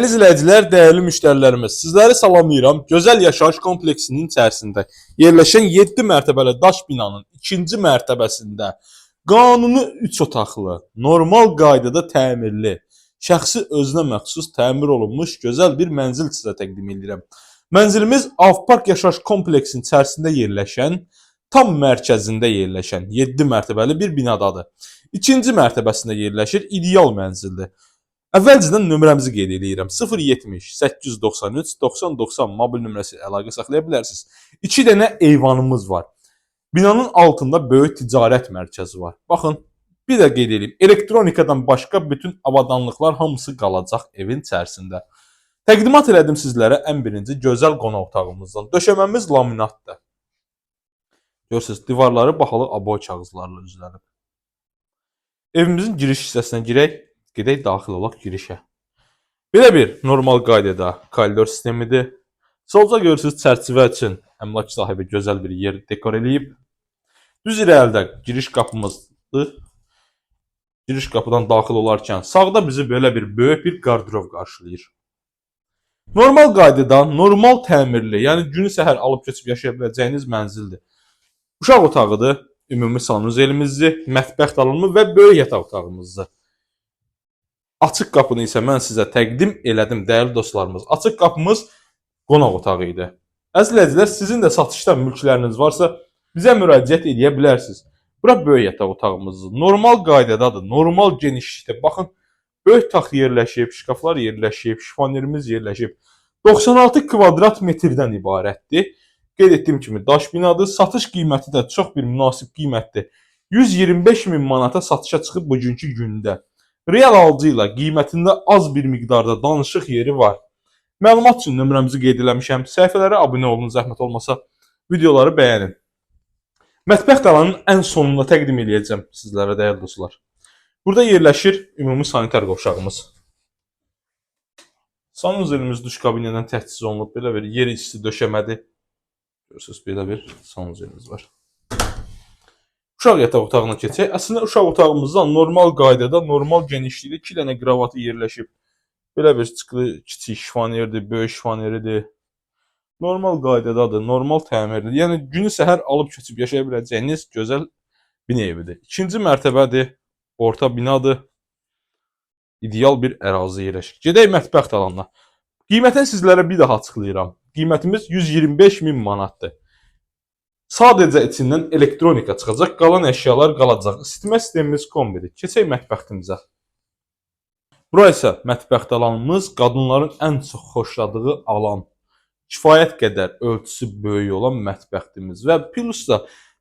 Dəyərli izləyicilər, dəyərli müştərilərimiz, sizləri salamlayıram. Gözəl yaşayış kompleksinin içərisində yerləşən 7 mərtəbəli daş binanın 2-ci mərtəbəsində qanuni 3 otaqlı, normal qaydada təmirli, şəxsi özünə məxsus təmir olunmuş gözəl bir mənzil sizə təqdim edirəm. Mənzilimiz Avpark yaşayış kompleksinin içərisində yerləşən, tam mərkəzində yerləşən 7 mərtəbəli bir binadadır. 2-ci mərtəbəsində yerləşir, ideal mənzildir. Əvvəlcədən nömrəmizi qeyd edirəm. 070 893 9090 mobil nömrəsi əlaqə saxlaya bilərsiniz. 2 dənə eyvanımız var. Binanın altında böyük ticarət mərkəzi var. Baxın, bir də qeyd edeyim. Elektronikadan başqa bütün avadanlıqlar hamısı qalacaq evin içərisində. Təqdimat elədim sizlərə ən birinci gözəl qonaq otağımızdan. Döşəməmiz laminatdır. Görürsünüz, divarları baxalı aboy kağızlarla üzlənib. Evimizin giriş hissəsinə girək. Gedək daxil olaq girişə. Belə bir normal qaydada koridor sistemidir. Solda görürsünüz çərçivə üçün əmlak sahibi gözəl bir yer dekor eləyib. Düz irəlidə giriş qapımızdır. Giriş qapıdan daxil olarkən sağda bizi belə bir böyük bir qardırov qarşılayır. Normal qaydada, normal təmirli, yəni günü səhər alıb keçib yaşaya biləcəyiniz mənzildir. Uşaq otağıdır, ümumi sanuzelimizdir, mətbəx salonu və böyük yataq otağımızdır. Açıq qapını isə mən sizə təqdim elədim, dəyərli dostlarımız. Açıq qapımız qonaq otağı idi. Əziz izləyicilər, sizin də satışda mülkləriniz varsa, bizə müraciət edə bilərsiniz. Bura böyük yataq otağımızdır. Normal qaydadadır, normal genişlikdə. Baxın, böyük taxt yerləşib, şkaflar yerləşib, şifonyerimiz yerləşib. 96 kvadrat metrdən ibarətdir. Qeyd etdiyim kimi daş binadır. Satış qiyməti də çox bir münasib qiymətdir. 125 min manata satışa çıxıb bugünkü gündə. Real alıcı ilə qiymətində az bir miqdarda danışıq yeri var. Məlumat üçün nömrəmizi qeyd eləmişəm. Səhifələrə abunə olun, zəhmət olmasa videoları bəyənin. Mətbəx qalanın ən sonunda təqdim edəcəm sizlərə, dəyərli dostlar. Burada yerləşir ümumi sanitar qovşağımız. Sanuzelimiz duş kabinədən təchiz olunub. Belə bir yer isti döşəmədir. Görürsünüz, belə bir sanuzelimiz var. Uşaq yataq otağına keçək. Əslində uşaq otağımızda normal qaydada, normal genişlikdə 2 dənə kravatı yerləşib. Belə bir kiçik şifonierdir, böyük şifonieridir. Normal qaydadadır, normal təmirdir. Yəni günü səhər alıb keçib yaşaya biləcəyiniz gözəl bina evidir. 2-ci mərtəbədir, orta binadır. İdeal bir ərazi yerləşir. Gedək mətbəx talanına. Qiymətini sizlərə bir daha açıqlayıram. Qiymətimiz 125 min manatdır. Sadəcə içindən elektronika çıxacaq, qalan əşyalar qalacaq. İsitmə sistemimiz kombidir. Keçək mətbəximizə. Bura isə mətbəx alanımız, qadınların ən çox xoşladığı alan. Kifayət qədər ölçüsü böyük olan mətbəximiz və plus da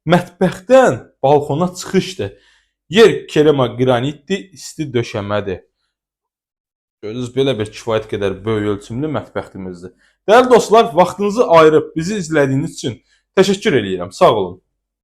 mətbəxdən balkona çıxışdır. Yer kerama qranitdir, isti döşəmədir. Görürsünüz, belə bir kifayət qədər böyük ölçümlü mətbəximizdir. Dəyərli dostlar, vaxtınızı ayırıb bizi izlədiyiniz üçün təşəkkür edirəm. Sağ olun.